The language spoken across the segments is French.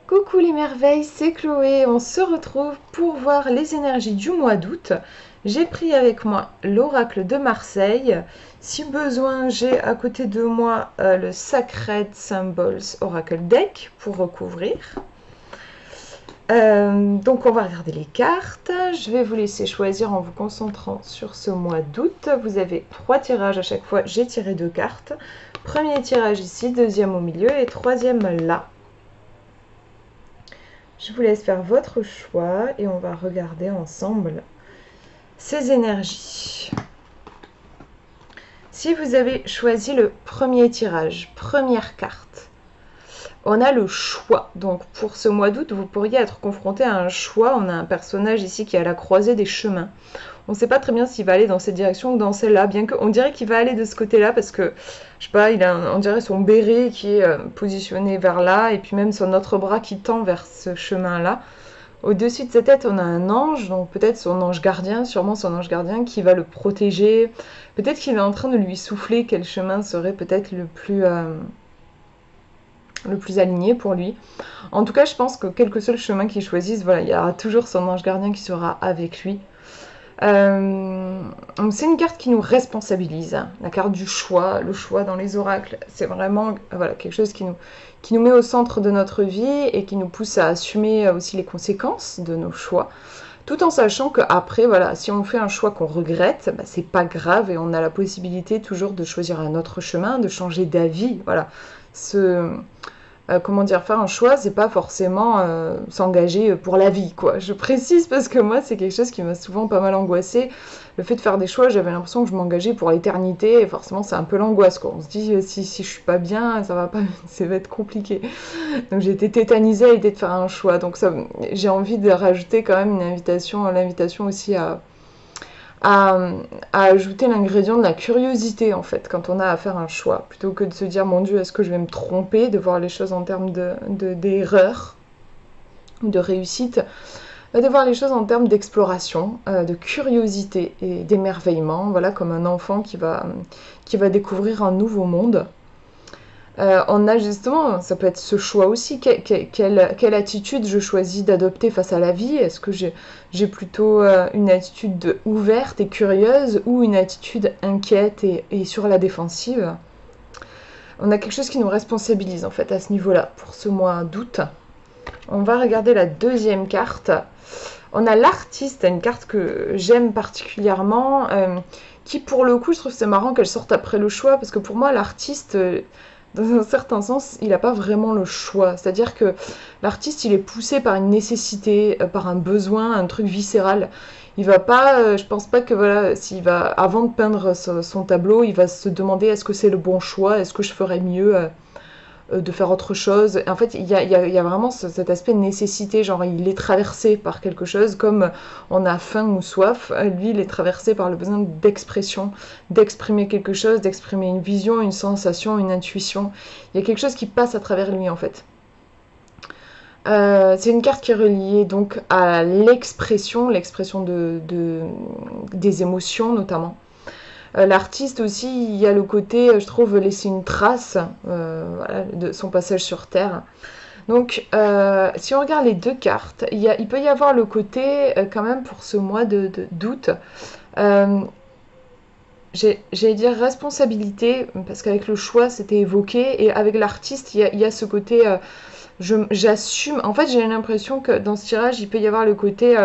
Coucou les merveilles, c'est Chloé, on se retrouve pour voir les énergies du mois d'août. J'ai pris avec moi l'oracle de Marseille. Si besoin, j'ai à côté de moi le Sacred Symbols Oracle Deck pour recouvrir. Donc on va regarder les cartes. Je vais vous laisser choisir en vous concentrant sur ce mois d'août. Vous avez 3 tirages à chaque fois, j'ai tiré 2 cartes. Premier tirage ici, deuxième au milieu et troisième là. Je vous laisse faire votre choix et on va regarder ensemble ces énergies. Si vous avez choisi le premier tirage, première carte, on a le choix. Donc pour ce mois d'août, vous pourriez être confronté à un choix. On a un personnage ici qui est à la croisée des chemins. On ne sait pas très bien s'il va aller dans cette direction ou dans celle-là, bien qu'on dirait qu'il va aller de ce côté-là parce que, je sais pas, il a, on dirait son béret qui est positionné vers là et puis même son autre bras qui tend vers ce chemin-là. Au-dessus de sa tête, on a un ange, donc peut-être son ange gardien, sûrement son ange gardien qui va le protéger. Peut-être qu'il est en train de lui souffler quel chemin serait peut-être le plus aligné pour lui. En tout cas, je pense que quel que soit le chemin qu'il choisisse, voilà, il y aura toujours son ange gardien qui sera avec lui. C'est une carte qui nous responsabilise, la carte du choix, le choix dans les oracles, c'est vraiment voilà, quelque chose qui nous met au centre de notre vie et qui nous pousse à assumer aussi les conséquences de nos choix, tout en sachant qu'après, voilà, si on fait un choix qu'on regrette, bah, c'est pas grave et on a la possibilité toujours de choisir un autre chemin, de changer d'avis, voilà. Comment dire, faire un choix, c'est pas forcément s'engager pour la vie, quoi. Je précise parce que moi, c'est quelque chose qui m'a souvent pas mal angoissée. Le fait de faire des choix, j'avais l'impression que je m'engageais pour l'éternité, et forcément, c'est un peu l'angoisse, quoi. On se dit, si je suis pas bien, ça va être compliqué. Donc, j'ai été tétanisée à l'idée de faire un choix. Donc, j'ai envie de rajouter quand même l'invitation aussi à ajouter l'ingrédient de la curiosité en fait quand on a à faire un choix, plutôt que de se dire mon Dieu est-ce que je vais me tromper, de voir les choses en termes d'erreur ou de réussite, de voir les choses en termes d'exploration, de curiosité et d'émerveillement, voilà, comme un enfant qui va découvrir un nouveau monde. On a justement, ça peut être ce choix aussi, quelle attitude je choisis d'adopter face à la vie. Est-ce que j'ai plutôt une attitude ouverte et curieuse ou une attitude inquiète et sur la défensive? On a quelque chose qui nous responsabilise en fait à ce niveau-là pour ce mois d'août. On va regarder la deuxième carte. On a l'artiste, une carte que j'aime particulièrement, qui pour le coup, je trouve que c'est marrant qu'elle sorte après le choix, parce que pour moi, l'artiste... dans un certain sens, il n'a pas vraiment le choix. C'est-à-dire que l'artiste, il est poussé par une nécessité, par un besoin, un truc viscéral. Il va pas, je pense pas que voilà, s'il va, avant de peindre son tableau, il va se demander est-ce que c'est le bon choix, est-ce que je ferais mieux de faire autre chose. En fait, il y a vraiment cet aspect de nécessité, genre il est traversé par quelque chose, comme on a faim ou soif, lui il est traversé par le besoin d'expression, d'exprimer quelque chose, d'exprimer une vision, une sensation, une intuition. Il y a quelque chose qui passe à travers lui en fait. C'est une carte qui est reliée donc à l'expression des émotions notamment. L'artiste aussi, il y a le côté, je trouve, laisser une trace voilà, de son passage sur Terre. Donc, si on regarde les deux cartes, il peut y avoir le côté, quand même, pour ce mois d'août, j'allais dire responsabilité, parce qu'avec le choix, c'était évoqué, et avec l'artiste, il y a ce côté, j'assume. En fait, j'ai l'impression que dans ce tirage, il peut y avoir le côté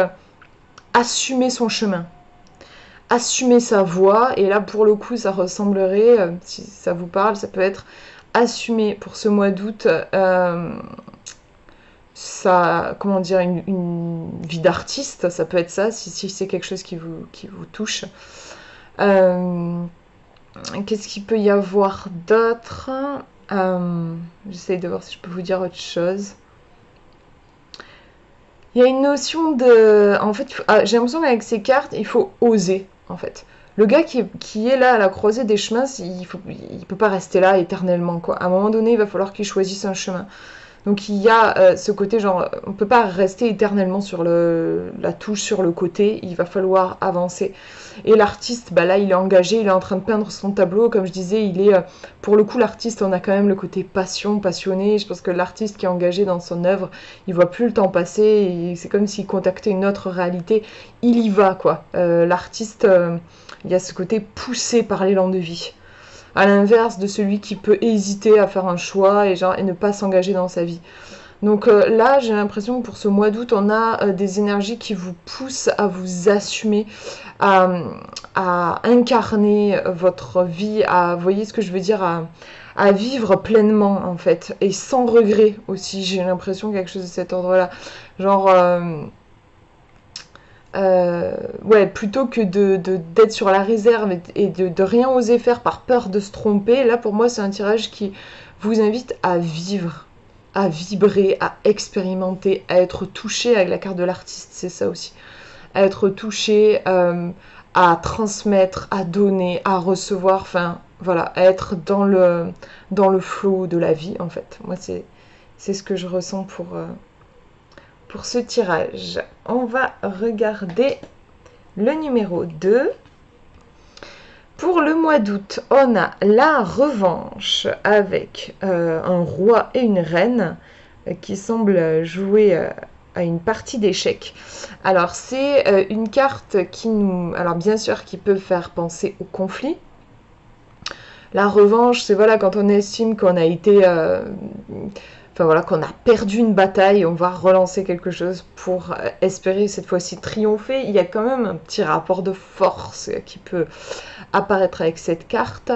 assumer son chemin. Assumer sa voix, et là pour le coup ça ressemblerait, si ça vous parle, ça peut être assumer pour ce mois d'août comment dire, une vie d'artiste, ça peut être ça, si c'est quelque chose qui vous touche. Qu'est-ce qu'il peut y avoir d'autre? J'essaye de voir si je peux vous dire autre chose. Il y a une notion de... En fait, j'ai l'impression qu'avec ces cartes, il faut oser, en fait. Le gars qui est là à la croisée des chemins, il peut pas rester là éternellement, quoi. À un moment donné, il va falloir qu'il choisisse un chemin. Donc il y a ce côté genre, on peut pas rester éternellement sur la touche, sur le côté, il va falloir avancer. Et l'artiste, bah là il est engagé, il est en train de peindre son tableau, comme je disais, il est, pour le coup l'artiste, on a quand même le côté passion, passionné, je pense que l'artiste qui est engagé dans son œuvre, il voit plus le temps passer, c'est comme s'il contactait une autre réalité, il y va quoi. L'artiste, il y a ce côté poussé par l'élan de vie. À l'inverse de celui qui peut hésiter à faire un choix et ne pas s'engager dans sa vie. Donc là, j'ai l'impression que pour ce mois d'août, on a des énergies qui vous poussent à vous assumer, à, à incarner votre vie, vous voyez ce que je veux dire, à vivre pleinement en fait, et sans regret aussi. J'ai l'impression quelque chose de cet ordre-là. Genre, ouais, plutôt que d'être sur la réserve et de rien oser faire par peur de se tromper, là pour moi c'est un tirage qui vous invite à vivre, à vibrer, à expérimenter, à être touché avec la carte de l'artiste, c'est ça aussi. À être touché, à transmettre, à donner, à recevoir, enfin voilà, à être dans le flow de la vie en fait. Moi c'est ce que je ressens pour ce tirage. On va regarder le numéro 2. Pour le mois d'août, on a la revanche avec un roi et une reine qui semblent jouer à une partie d'échecs. Alors c'est une carte qui nous... Alors bien sûr qui peut faire penser au conflit. La revanche, c'est voilà quand on estime qu'on a été... Enfin voilà, qu'on a perdu une bataille, on va relancer quelque chose pour espérer cette fois-ci triompher. Il y a quand même un petit rapport de force qui peut apparaître avec cette carte.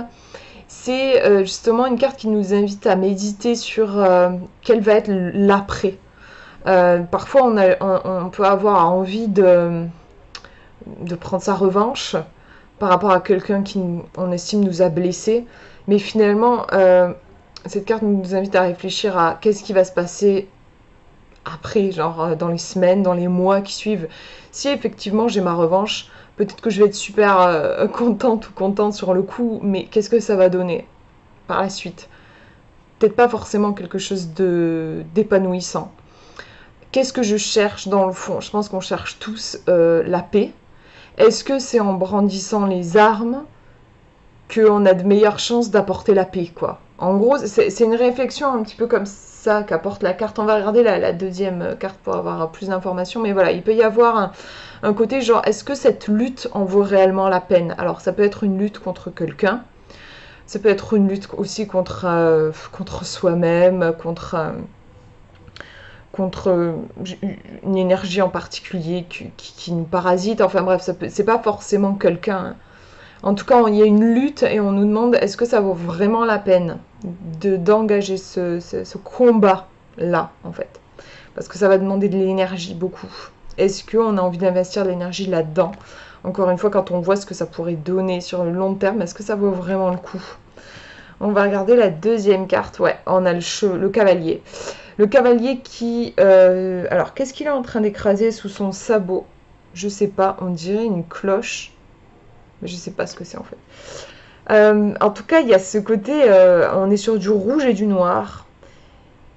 C'est justement une carte qui nous invite à méditer sur quel va être l'après. Parfois on peut avoir envie de prendre sa revanche par rapport à quelqu'un qui on estime nous a blessés, mais finalement cette carte nous invite à réfléchir à qu'est-ce qui va se passer après, genre dans les semaines, dans les mois qui suivent. Si effectivement j'ai ma revanche, peut-être que je vais être super contente ou content sur le coup, mais qu'est-ce que ça va donner par la suite? Peut-être pas forcément quelque chose d'épanouissant. Qu'est-ce que je cherche dans le fond? Je pense qu'on cherche tous la paix. Est-ce que c'est en brandissant les armes qu'on a de meilleures chances d'apporter la paix, quoi? En gros, c'est une réflexion un petit peu comme ça qu'apporte la carte. On va regarder la deuxième carte pour avoir plus d'informations. Mais voilà, il peut y avoir un côté genre, est-ce que cette lutte en vaut réellement la peine? Alors, ça peut être une lutte contre quelqu'un. Ça peut être une lutte aussi contre soi-même, contre une énergie en particulier qui nous parasite. Enfin bref, c'est pas forcément quelqu'un. En tout cas, il y a une lutte et on nous demande est-ce que ça vaut vraiment la peine d'engager ce combat-là, en fait. Parce que ça va demander de l'énergie, beaucoup. Est-ce qu'on a envie d'investir de l'énergie là-dedans? Encore une fois, quand on voit ce que ça pourrait donner sur le long terme, est-ce que ça vaut vraiment le coup? On va regarder la deuxième carte. Ouais, on a le cavalier. Le cavalier qui... alors, qu'est-ce qu'il est en train d'écraser sous son sabot? Je sais pas, on dirait une cloche. Mais je sais pas ce que c'est en fait. En tout cas, il y a ce côté, on est sur du rouge et du noir.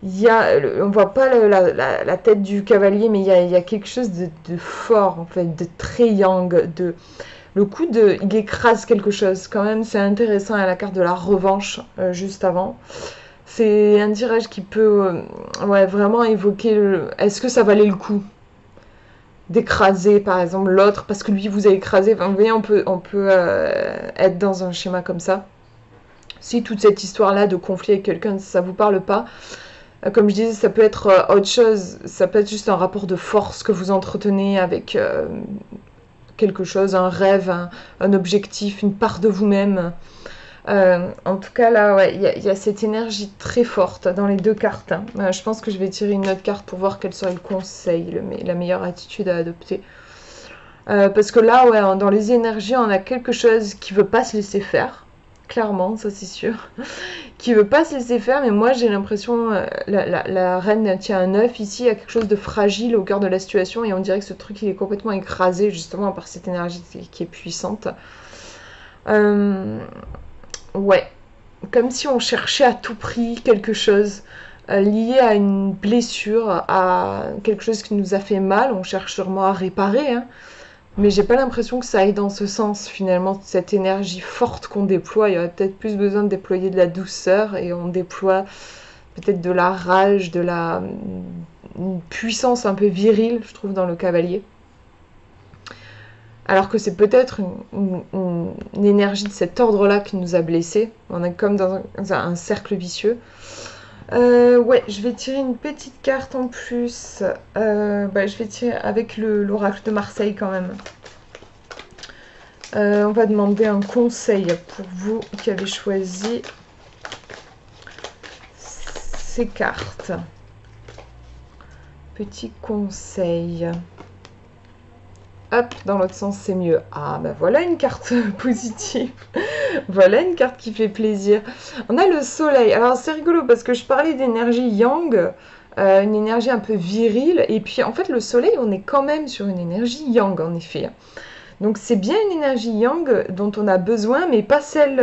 On voit pas la tête du cavalier, mais il y a quelque chose de fort, en fait, de très yang, le coup il écrase quelque chose. Quand même, c'est intéressant à la carte de la revanche, juste avant. C'est un tirage qui peut ouais, vraiment évoquer est-ce que ça valait le coup d'écraser par exemple l'autre parce que lui vous a écrasé. Enfin, vous voyez, on peut être dans un schéma comme ça. Si toute cette histoire-là de conflit avec quelqu'un, ça vous parle pas, comme je disais, ça peut être autre chose. Ça peut être juste un rapport de force que vous entretenez avec quelque chose, un rêve, un objectif, une part de vous-même. En tout cas, là, ouais, il y a cette énergie très forte dans les deux cartes. Je pense que je vais tirer une autre carte pour voir quel serait le conseil, la meilleure attitude à adopter. Parce que là, ouais, dans les énergies, on a quelque chose qui veut pas se laisser faire. Clairement, ça c'est sûr. Qui veut pas se laisser faire, mais moi j'ai l'impression, la reine tient un œuf ici, il y a quelque chose de fragile au cœur de la situation, et on dirait que ce truc il est complètement écrasé justement par cette énergie qui est puissante. Ouais, comme si on cherchait à tout prix quelque chose lié à une blessure, à quelque chose qui nous a fait mal. On cherche sûrement à réparer, hein. Mais j'ai pas l'impression que ça aille dans ce sens, finalement, cette énergie forte qu'on déploie. Il y aurait peut-être plus besoin de déployer de la douceur et on déploie peut-être de la rage, de la une puissance un peu virile, je trouve, dans le cavalier. Alors que c'est peut-être une énergie de cet ordre-là qui nous a blessés. On est comme dans un cercle vicieux. Ouais, je vais tirer une petite carte en plus. Je vais tirer avec l'oracle de Marseille quand même. On va demander un conseil pour vous qui avez choisi ces cartes. Petit conseil. Hop, dans l'autre sens, c'est mieux. Ah, ben voilà une carte positive. Voilà une carte qui fait plaisir. On a le soleil. Alors, c'est rigolo parce que je parlais d'énergie yang, une énergie un peu virile. Et puis, en fait, le soleil, on est quand même sur une énergie yang, en effet. Donc, c'est bien une énergie yang dont on a besoin, mais pas celle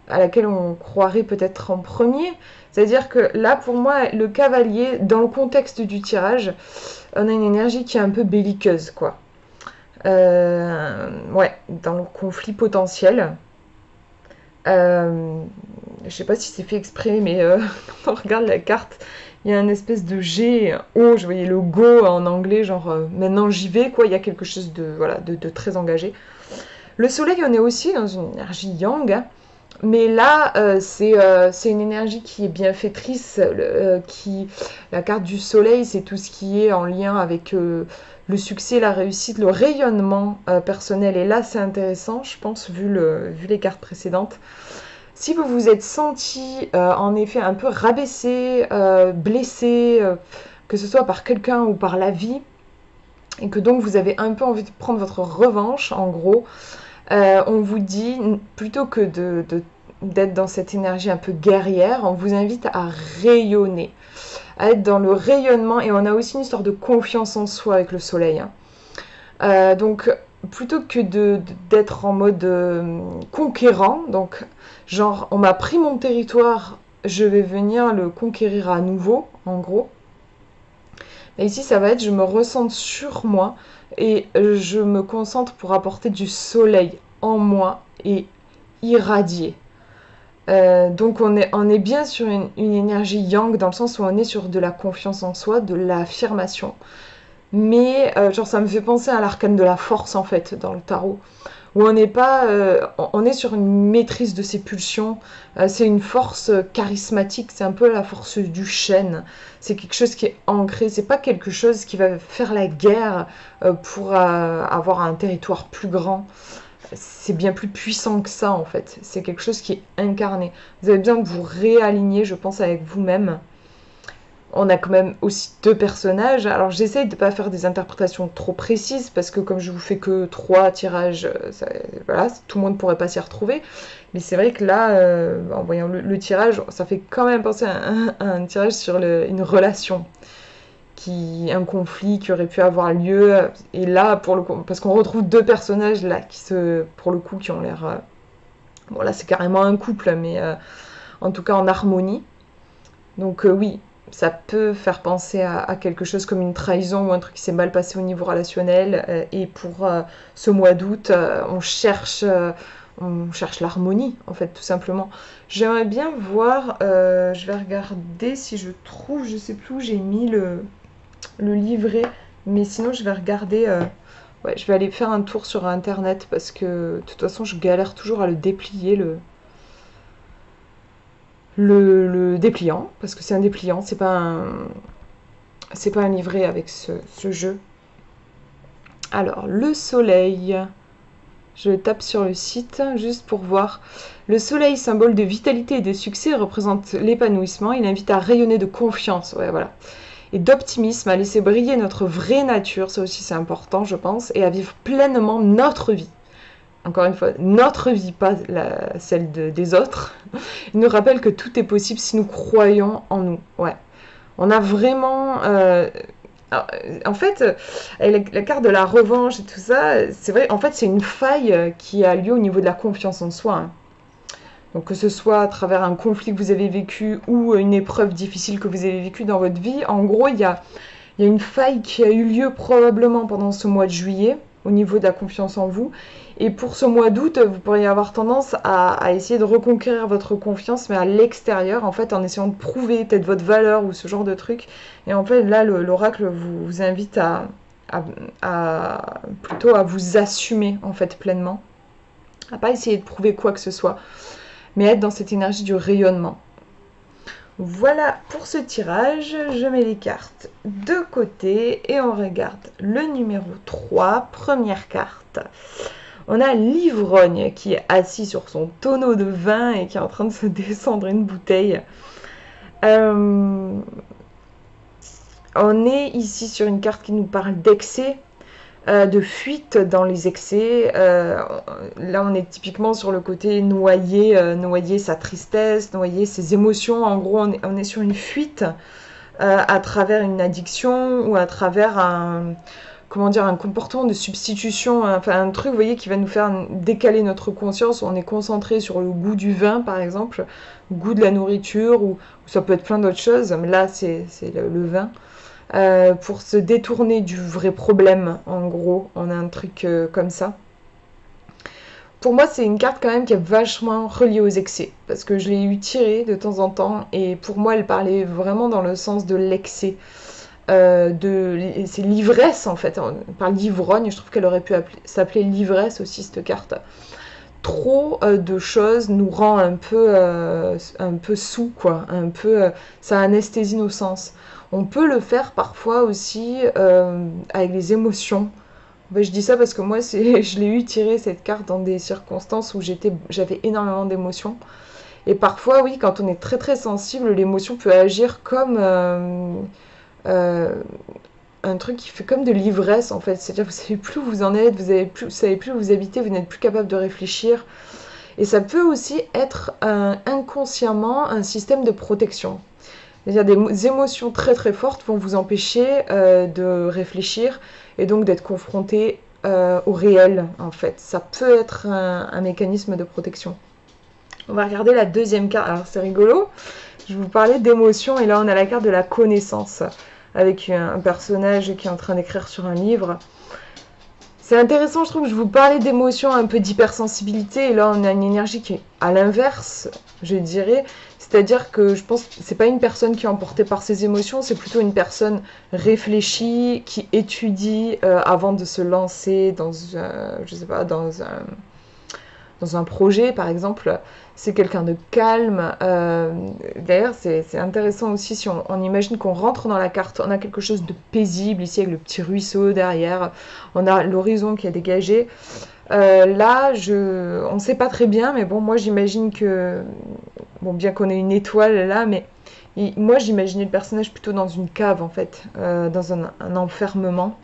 à laquelle on croirait peut-être en premier. C'est-à-dire que là, pour moi, le cavalier, dans le contexte du tirage, on a une énergie qui est un peu belliqueuse, quoi. Ouais, dans le conflit potentiel. Je sais pas si c'est fait exprès, mais quand on regarde la carte, il y a une espèce de G, un O, je voyais le go en anglais, genre maintenant j'y vais, quoi. Il y a quelque chose de, voilà, de très engagé. Le soleil, on est aussi dans une énergie yang, hein. Mais là, c'est une énergie qui est bienfaitrice. La carte du soleil, c'est tout ce qui est en lien avec le succès, la réussite, le rayonnement personnel. Et là, c'est intéressant, je pense, vu les cartes précédentes. Si vous vous êtes senti, en effet, un peu rabaissé, blessé, que ce soit par quelqu'un ou par la vie, et que donc vous avez un peu envie de prendre votre revanche, en gros, on vous dit, plutôt que d'être dans cette énergie un peu guerrière, on vous invite à rayonner, à être dans le rayonnement, et on a aussi une histoire de confiance en soi avec le soleil, hein. Donc, plutôt que d'être en mode conquérant, donc genre on m'a pris mon territoire, je vais venir le conquérir à nouveau, en gros. Et ici, ça va être je me ressens sur moi et je me concentre pour apporter du soleil en moi et irradier. Donc on est bien sur une énergie yang dans le sens où on est sur de la confiance en soi, de l'affirmation. Mais genre ça me fait penser à l'arcane de la force en fait dans le tarot. Où on n'est pas, on est sur une maîtrise de ses pulsions. C'est une force charismatique, c'est un peu la force du chêne. C'est quelque chose qui est ancré. C'est pas quelque chose qui va faire la guerre pour avoir un territoire plus grand. C'est bien plus puissant que ça en fait. C'est quelque chose qui est incarné. Vous avez besoin de vous réaligner, je pense, avec vous-même. On a quand même aussi deux personnages. Alors j'essaye de ne pas faire des interprétations trop précises parce que comme je vous fais que 3 tirages, voilà, tout le monde ne pourrait pas s'y retrouver. Mais c'est vrai que là, en voyant le tirage, ça fait quand même penser à un tirage sur une relation, un conflit qui aurait pu avoir lieu. Et là, pour le coup, parce qu'on retrouve deux personnages là pour le coup, qui ont l'air... bon là c'est carrément un couple, mais en tout cas en harmonie. Donc oui. Ça peut faire penser à quelque chose comme une trahison ou un truc qui s'est mal passé au niveau relationnel. Et pour ce mois d'août, on cherche l'harmonie, en fait, tout simplement. J'aimerais bien voir, je vais regarder si je trouve, je sais plus où j'ai mis le livret, mais sinon je vais regarder, ouais, je vais aller faire un tour sur Internet parce que de toute façon je galère toujours à le déplier, le dépliant, parce que c'est un dépliant, c'est pas un livret avec ce jeu. Alors, le soleil, je tape sur le site juste pour voir. Le soleil, symbole de vitalité et de succès, représente l'épanouissement. Il invite à rayonner de confiance, ouais, voilà, et d'optimisme, à laisser briller notre vraie nature, ça aussi c'est important, je pense, et à vivre pleinement notre vie. Encore une fois, notre vie, pas celle des autres. Il nous rappelle que tout est possible si nous croyons en nous. Ouais. On a vraiment... en fait, la carte de la revanche et tout ça, c'est vrai, en fait, c'est une faille qui a lieu au niveau de la confiance en soi, hein. Donc que ce soit à travers un conflit que vous avez vécu ou une épreuve difficile que vous avez vécue dans votre vie, en gros, il y a une faille qui a eu lieu probablement pendant ce mois de juillet au niveau de la confiance en vous. Et pour ce mois d'août, vous pourriez avoir tendance à essayer de reconquérir votre confiance, mais à l'extérieur, en fait, en essayant de prouver peut-être votre valeur ou ce genre de truc. Et en fait, là, l'oracle vous invite plutôt à vous assumer, en fait, pleinement. À pas essayer de prouver quoi que ce soit, mais être dans cette énergie du rayonnement. Voilà pour ce tirage, je mets les cartes de côté et on regarde le numéro 3, première carte. On a l'ivrogne qui est assis sur son tonneau de vin et qui est en train de se descendre une bouteille. On est ici sur une carte qui nous parle d'excès, de fuite dans les excès. Là, on est typiquement sur le côté noyer sa tristesse, noyer ses émotions. En gros, on est sur une fuite à travers une addiction ou à travers un comportement de substitution, enfin un truc, vous voyez, qui va nous faire décaler notre conscience. On est concentré sur le goût du vin, par exemple, le goût de la nourriture, ou ça peut être plein d'autres choses, mais là, c'est le vin. Pour se détourner du vrai problème, en gros, on a un truc comme ça. Pour moi, c'est une carte quand même qui est vachement reliée aux excès, parce que je l'ai eu tirée de temps en temps, et pour moi, elle parlait vraiment dans le sens de l'excès. C'est l'ivresse, en fait. On parle d'ivrogne, je trouve qu'elle aurait pu s'appeler l'ivresse aussi, cette carte. Trop de choses nous rend un peu sous, quoi. Ça anesthésie nos sens. On peut le faire parfois aussi avec les émotions. Ben, je dis ça parce que moi, je l'ai eu tiré cette carte dans des circonstances où j'avais énormément d'émotions. Et parfois, oui, quand on est très très sensible, l'émotion peut agir comme un truc qui fait comme de l'ivresse en fait. C'est-à-dire que vous savez plus où vous en êtes, vous savez plus où vous habitez, vous n'êtes plus capable de réfléchir. Et ça peut aussi être inconsciemment un système de protection. C'est-à-dire des émotions très très fortes vont vous empêcher de réfléchir et donc d'être confronté au réel en fait. Ça peut être un mécanisme de protection. On va regarder la deuxième carte. Alors c'est rigolo, je vous parlais d'émotions et là on a la carte de la connaissance avec un personnage qui est en train d'écrire sur un livre. C'est intéressant, je trouve que je vous parlais d'émotions, un peu d'hypersensibilité, et là on a une énergie qui est à l'inverse, je dirais. C'est-à-dire que je pense que c'est pas une personne qui est emportée par ses émotions, c'est plutôt une personne réfléchie, qui étudie avant de se lancer dans, je sais pas, dans un projet par exemple. C'est quelqu'un de calme. D'ailleurs, c'est intéressant aussi si on imagine qu'on rentre dans la carte, on a quelque chose de paisible ici avec le petit ruisseau derrière, on a l'horizon qui est dégagé. Là, on ne sait pas très bien, mais bon, moi j'imagine que, bon, bien qu'on ait une étoile là, mais moi j'imaginais le personnage plutôt dans une cave en fait, dans un enfermement.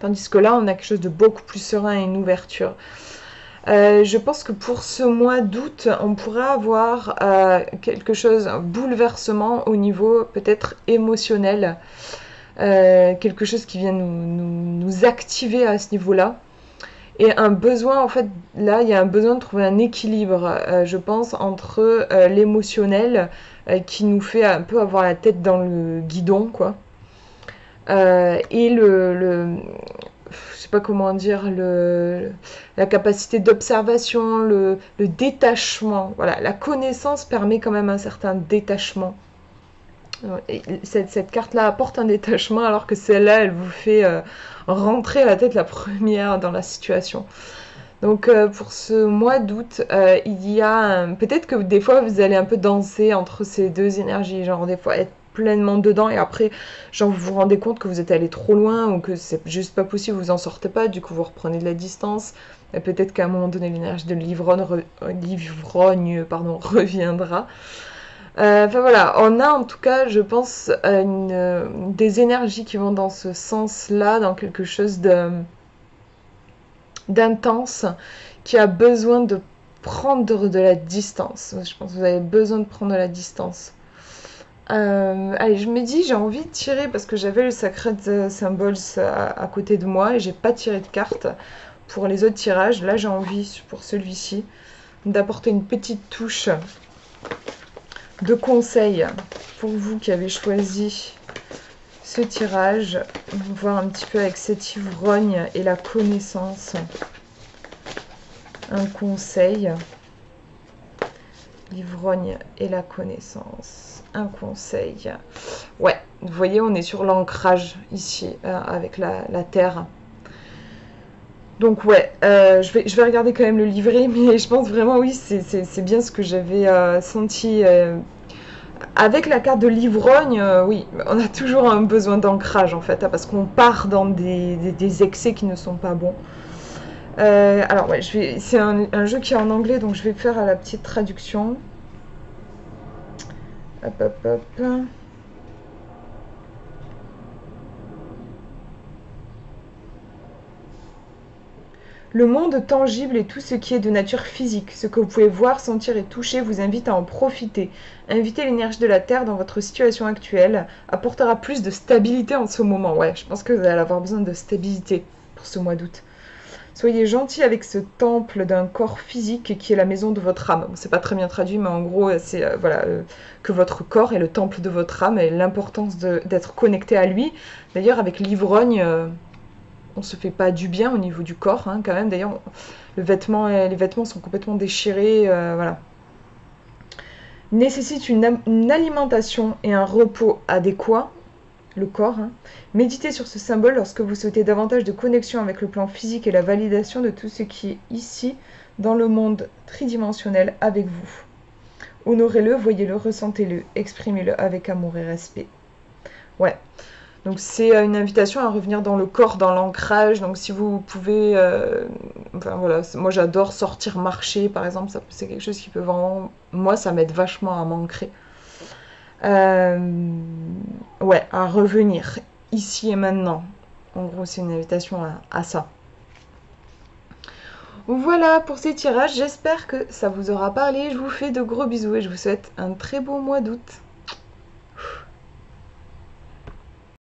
Tandis que là, on a quelque chose de beaucoup plus serein et une ouverture. Je pense que pour ce mois d'août, on pourrait avoir quelque chose, un bouleversement au niveau peut-être émotionnel, quelque chose qui vient nous activer à ce niveau-là. Et un besoin, en fait, là, il y a un besoin de trouver un équilibre, je pense, entre l'émotionnel qui nous fait un peu avoir la tête dans le guidon, quoi, et je sais pas comment dire, la capacité d'observation, le détachement. Voilà, la connaissance permet quand même un certain détachement. Et cette carte-là apporte un détachement, alors que celle-là, elle vous fait rentrer la tête la première dans la situation. Donc pour ce mois d'août, il y a peut-être que des fois vous allez un peu danser entre ces deux énergies, genre des fois être pleinement dedans et après genre vous vous rendez compte que vous êtes allé trop loin ou que c'est juste pas possible, vous en sortez pas, du coup vous reprenez de la distance et peut-être qu'à un moment donné l'énergie de l'ivrogne reviendra. Enfin voilà, on a en tout cas, je pense, des énergies qui vont dans ce sens-là, dans quelque chose d'intense, qui a besoin de prendre de la distance. Je pense que vous avez besoin de prendre de la distance. Allez, je me dis, j'ai envie de tirer parce que j'avais le Sacred Symbols à côté de moi et j'ai pas tiré de carte pour les autres tirages. Là, j'ai envie pour celui-ci d'apporter une petite touche de conseil pour vous qui avez choisi ce tirage. On va voir un petit peu avec cet ivrogne et la connaissance. Un conseil. L'ivrogne et la connaissance. Un conseil. Ouais, vous voyez, on est sur l'ancrage ici, avec la terre. Donc ouais, je vais regarder quand même le livret, mais je pense vraiment, oui, c'est bien ce que j'avais senti. Avec la carte de l'ivrogne, oui, on a toujours un besoin d'ancrage en fait, parce qu'on part dans des excès qui ne sont pas bons. Alors ouais, c'est un jeu qui est en anglais, donc je vais faire la petite traduction. Hop, hop, hop. Le monde tangible et tout ce qui est de nature physique, ce que vous pouvez voir, sentir et toucher vous invite à en profiter. Inviter l'énergie de la Terre dans votre situation actuelle apportera plus de stabilité en ce moment. Ouais, je pense que vous allez avoir besoin de stabilité pour ce mois d'août. Soyez gentil avec ce temple d'un corps physique qui est la maison de votre âme. Bon, c'est pas très bien traduit, mais en gros, c'est que votre corps est le temple de votre âme et l'importance d'être connecté à lui. D'ailleurs, avec l'ivrogne, on se fait pas du bien au niveau du corps, hein, quand même. D'ailleurs, les vêtements sont complètement déchirés, voilà. Nécessite une alimentation et un repos adéquats, le corps. Hein. Méditez sur ce symbole lorsque vous souhaitez davantage de connexion avec le plan physique et la validation de tout ce qui est ici, dans le monde tridimensionnel, avec vous. Honorez-le, voyez-le, ressentez-le, exprimez-le avec amour et respect. Ouais. Donc c'est une invitation à revenir dans le corps, dans l'ancrage. Donc si vous pouvez, enfin voilà, moi j'adore sortir marcher par exemple, c'est quelque chose qui peut vraiment, moi ça m'aide vachement à m'ancrer. Ouais, à revenir ici et maintenant. En gros c'est une invitation à ça. Voilà pour ces tirages, j'espère que ça vous aura parlé. Je vous fais de gros bisous et je vous souhaite un très beau mois d'août.